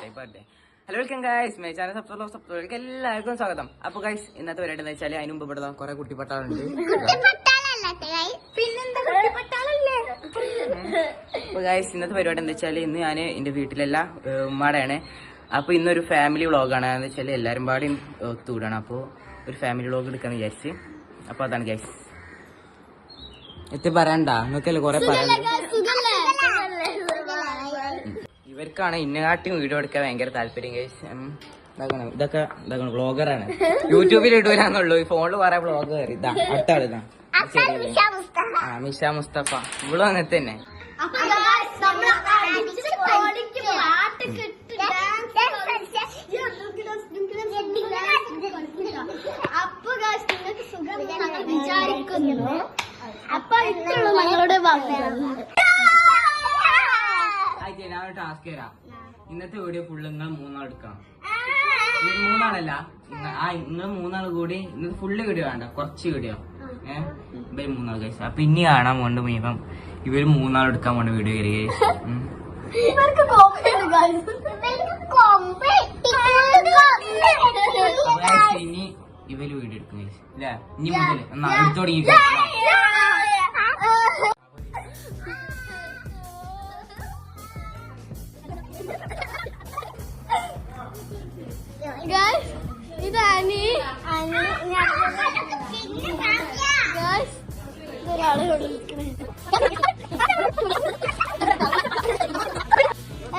Birthday. Hello welcome guys, my channel subscribe എല്ലാവർക്കും സ്വാഗതം. അപ്പൊ ഗൈസ് ഇന്നത്തെ പരിപാടി എന്ന് വെച്ചാൽ അതിന് മുമ്പ് ഇവിടെ കുറെ കുട്ടിപ്പട്ടാളുണ്ട്. അപ്പൊ ഗൈസ് ഇന്നത്തെ പരിപാടി എന്താ വെച്ചാൽ ഇന്ന് ഞാൻ എന്റെ വീട്ടിലല്ല ഉമ്മാടെയാണ്. അപ്പൊ ഇന്നൊരു ഫാമിലി വ്ളോഗാണ്. എന്ന് വെച്ചാൽ എല്ലാരും പാടും ഒത്തുകൂടാണ്. അപ്പൊ ഒരു ഫാമിലി വ്ളോഗ് എടുക്കാന്ന് വിചാരിച്ച്. അപ്പൊ അതാണ് ഗൈസ്. എത്തി പറയണ്ട, നിങ്ങൾക്കല്ലേ കൊറേ പറയണ്ട. ഇവർക്കാണ് ഇന്നകാട്ടിയും വീഡിയോ എടുക്കാൻ ഭയങ്കര താല്പര്യം ഗൈസ്. ഇതൊക്കെ വ്ളോഗറാണ്. യൂട്യൂബിൽ ഇടൂലെന്നുള്ളൂ, ഈ ഫോണിൽ പറയാ വ്ളോഗർ. ഇതാ അടുത്ത ആളിതാ മിഷ മുസ്തഫ. ഇവളും അങ്ങനെ തന്നെ. ഞാനൊരു ടാസ്ക് തരാം. ഇന്നത്തെ വീഡിയോ ഫുള്ള് നിങ്ങൾ മൂന്നാൾ എടുക്കണം. മൂന്നാളല്ല, നിങ്ങൾ മൂന്നാൾ കൂടി ഇന്നത്തെ ഫുള്ള് വീഡിയോ വേണ്ട, കുറച്ച് വീഡിയോ. ഇവര് മൂന്നാൾ കഴിച്ചു. അപ്പൊ ഇനി കാണാൻ പോണ്ട് മീപ്പം ഇവര് മൂന്നാൾ എടുക്കാൻ പോണ്ട വീഡിയോ കയറി. ഇനി ഇവര് വീഡിയോ എടുക്കും ഇല്ലേ? ഇനി മുതൽ എടുത്തോടെ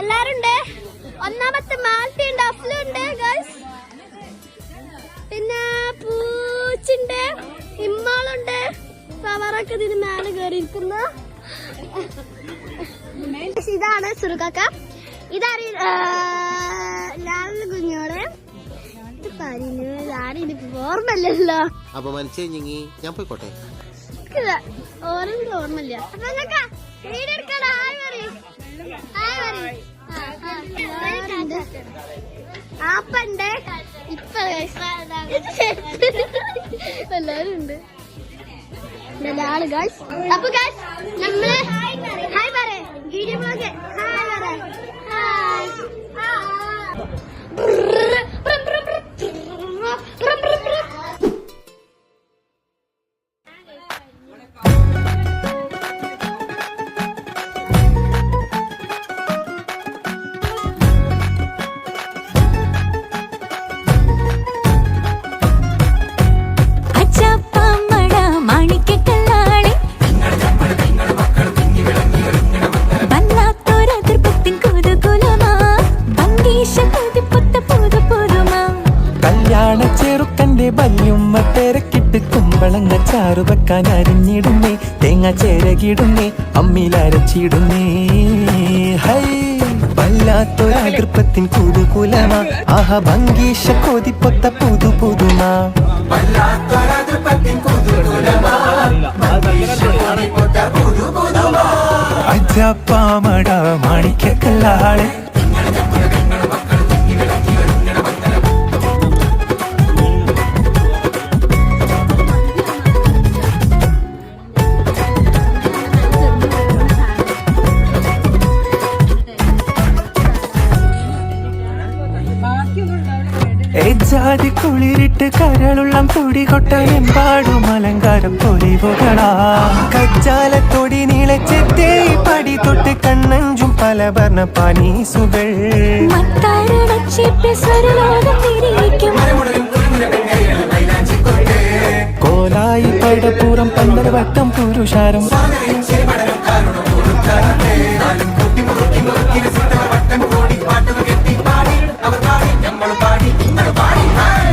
എല്ലാരുണ്ട്. ഒന്നാമത്തെ മാൽത്തിയുണ്ട്, അഫ്ലുണ്ട് ഗൈസ്. പിന്നെ പൂച്ചുണ്ട്, ഇമ്മാളുണ്ട്. പവറൊക്കെ ഇതിന് മേലെ കയറിയിരിക്കുന്ന. ഇതാണ് സുറുകാക്ക. ഇതാണ് കുഞ്ഞോടെ. ഓർമ്മല്ലോ. അപ്പൊ മനസ്സിൽ ഞാൻ പോയിക്കോട്ടെ. ഓർമ്മല്ല. ആപ്പണ്ട് ഇപ്പൊ എല്ലാരും ഉണ്ട്. അപ്പൊ നമ്മള് ഹായ് പറ വീഡിയോ ബ്ലോഗ്. ഹായ് പറ. ബല്യുമ്മത്തേരക്കിട്ട് കുമ്പളങ്ങ ചാറു വെക്കാൻ അരിഞ്ഞിടുന്നേ, തേങ്ങ ചേരകിടുന്നേ, അമ്മിലരച്ചിടുന്നേ. ഹൈ വല്ലാത്തൊരാകൃപ്പത്തിൻ കുതുകുലമാ, ആഹ ഭംഗീഷ കൊതിപ്പൊത്ത പുതു പുതുമാ. അജപ്പാമട മാണിക്കല്ലാളെ. ജാതി കുളിരിട്ട് കരളുള്ളം തുടി കൊട്ടാനെമ്പാടും അലങ്കാരം പൊലിവുകളാ. കജ്ജാലത്തൊടി നീളച്ചെത്തേ പടി തൊട്ട് കണ്ണഞ്ചും പല വർണ്ണ പാനീസുകൾ. കോലായി പടപ്പൂറം പന്തൽ വട്ടം പുരുഷാരം.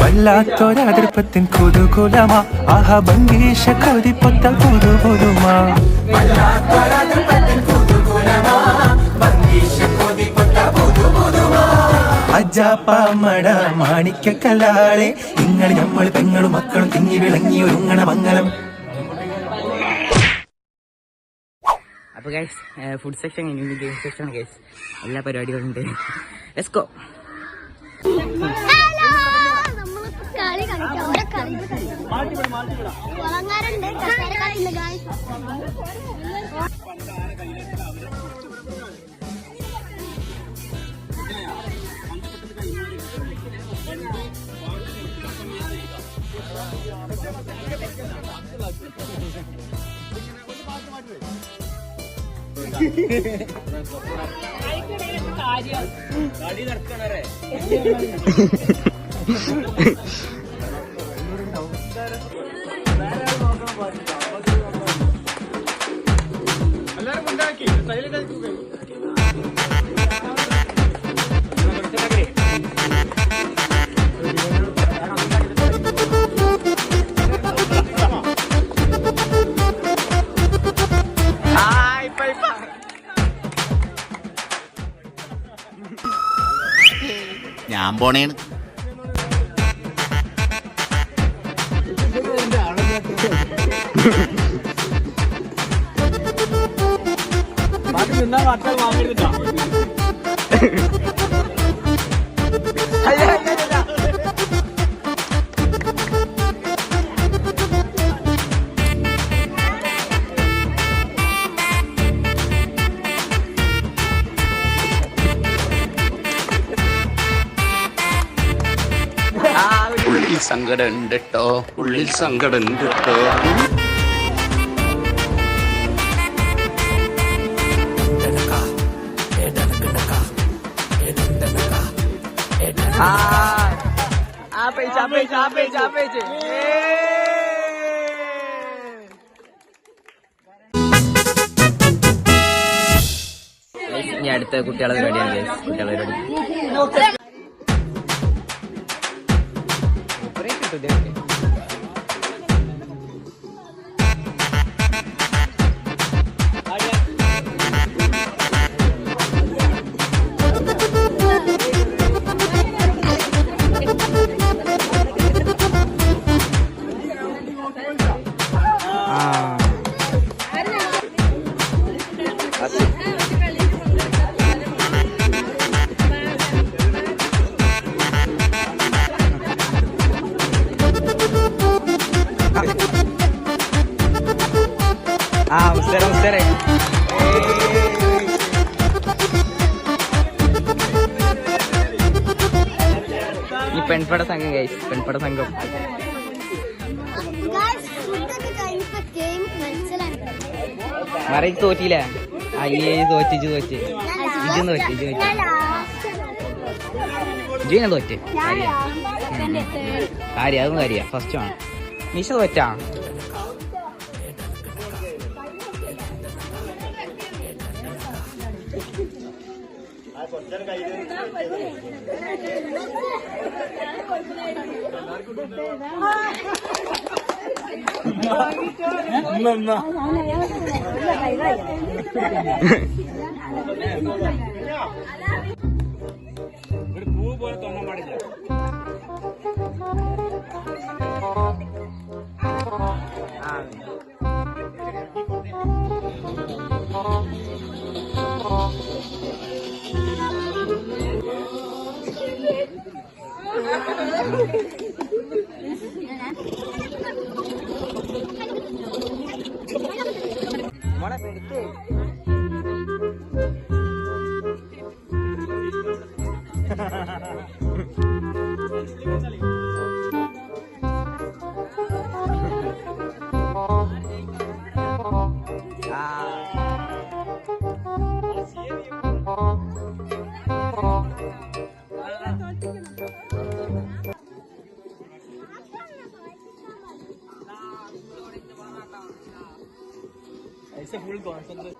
വല്ലാത്തൊരതിർപ്പത്തിൻ കുതുകുലമാ, ആഹ ഭംഗീഷ കൊതിപ്പൊത്ത പുതു പുതുമാ. അജാപ്പാമട മാണിക്കല്ലാളെ. നിങ്ങൾ നമ്മൾ പെങ്ങളും മക്കളും തിങ്ങി വിളങ്ങി ഒരുങ്ങണ മംഗളം. അപ്പൊ ഗൈസ് ഫുഡ് സെക്ഷൻ കഴിഞ്ഞു, ഗെയിം സെക്ഷൻ ഗൈസ് എല്ലാ പരിപാടികളും ഉണ്ട്. Let's go. കളി കളിക്കാം. ഞാൻ പോണേണ്. ഉള്ളിൽ സങ്കടം ഉണ്ട് കേട്ടോ, ഉള്ളിൽ സങ്കടം ഉണ്ട് കേട്ടോ. ഇനി അടുത്ത കുട്ടികളെ പരിപാടിയാണ്. കുട്ടികളെ പരിപാടി ഈ പെൺപട സംഘം ഗൈസ്, പെൺപട സംഘം മറയ്ക്ക് തോറ്റില്ലേ? അയ്യേ തോറ്റ് ഇജ് തോറ്റ് കാര്യം അതും കാര്യ ഫസ്റ്റ് ആണ്. നിഷ തോറ്റാ? പൂ പോലെ തോന്നാൻ പാടില്ല. फुल कॉन्सेंट्रेट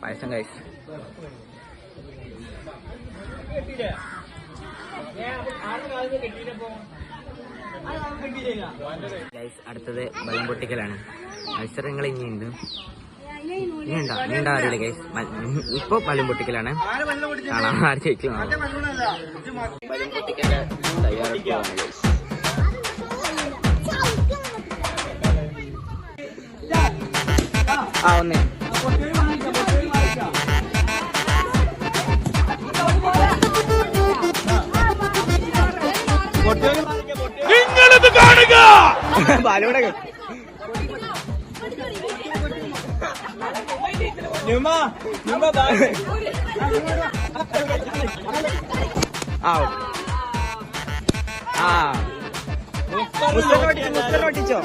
പായസം ഗൈസ്. അടുത്തത് ബലം പൊട്ടിക്കലാണ്. മത്സരങ്ങൾ ഇനിയുണ്ട്. ഇനിയുണ്ടോ അറിയില്ല ഗൈസ്. ഇപ്പൊ ബലം പൊട്ടിക്കലാണ്. കാണാം ആര് ജയിക്കും. ബലം പൊട്ടിക്കൽ തയ്യാറെടുപ്പാണ് ഗൈസ്. ഒന്നേ നിങ്ങളിത് കാണുക. ബാലൂടെ ആ ഒട്ടിച്ചോ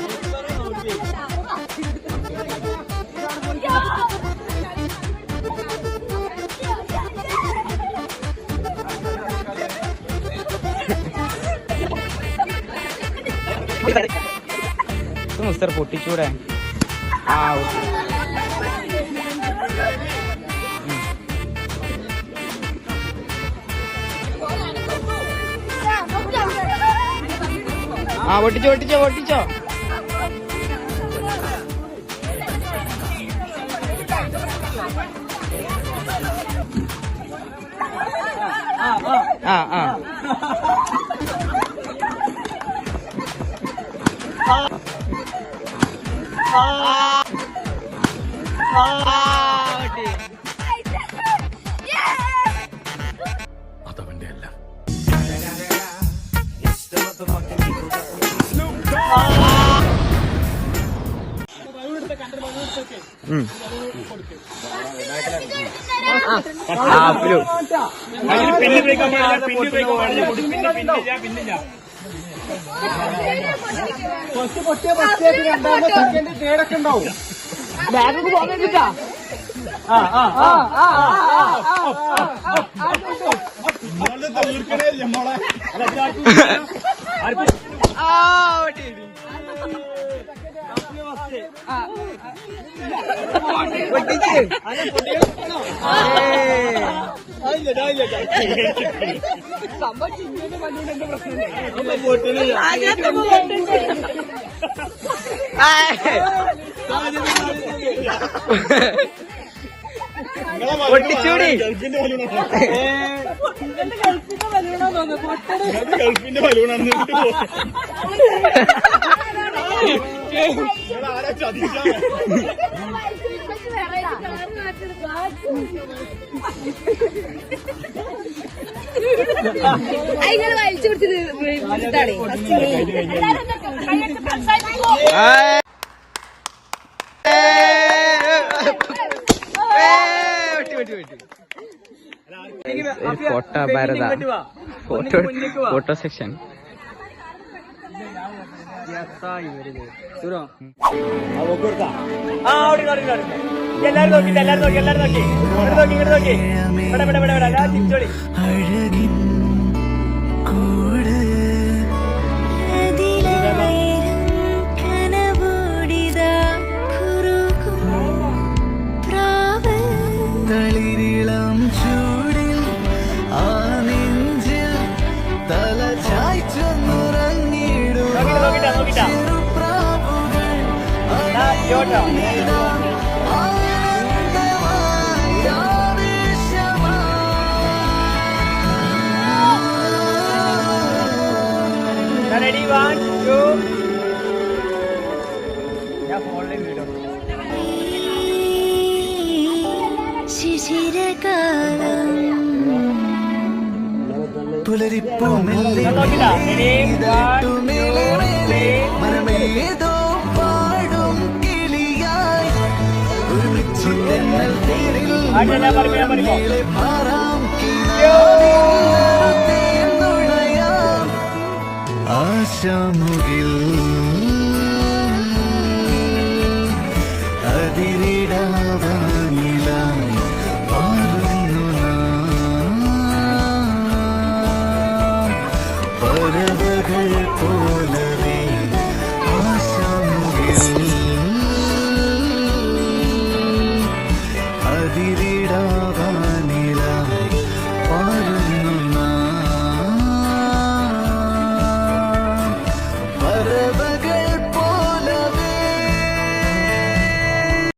മുസ്തർ പൊട്ടിച്ചൂടെ ആ ആ പൊട്ടിച്ചോ പൊട്ടിച്ചോ പൊട്ടിച്ചോ ആ ആ അതവന്റെ അല്ല പിന്നെ ബ്രേക്കാൻ പാടില്ല പിന്നെ ബ്രേക്കാൻ പാടില്ല പിന്നില്ല പിന്നില്ല പൊട്ടിച്ചൂടി ഗൾഫിന്റെ ബലൂണാണ് അതിങ്ങനെ വലിച്ചു കൊടുത്തത് ഫോട്ടോ ഭാരത ഫോട്ടോ സെക്ഷൻ എല്ലാരും നോക്കി എല്ലാരും നോക്കി എല്ലാരും നോക്കി ഇങ്ങോട്ട് നോക്കി ഇങ്ങോട്ട് നോക്കി ഇവിടെ ഇവിടെ ഇവിടെ ഇവിടെ തിരിച്ചോളി അഴകിൻ കൂട് തളിരിളം ചൂടിൽ ആ നെഞ്ചിൽ തല ചായ്ച്ചൊന്നുറങ്ങിടും ചെറുപ്രാവുകൾ ready 1 2 ഞാൻ ഫോണിലെ വീഡിയോ ശിശിരകാലം പുലരിപ്പൂ മെല്ലെ മനമേതോ പാടും കിളിയായി ഒരുമിച്ചു തെന്നൽ തേരിൽ മേലെ പാറാം കിനാവിനുണയാം ആശാമുകിൽ അതിരിടാവ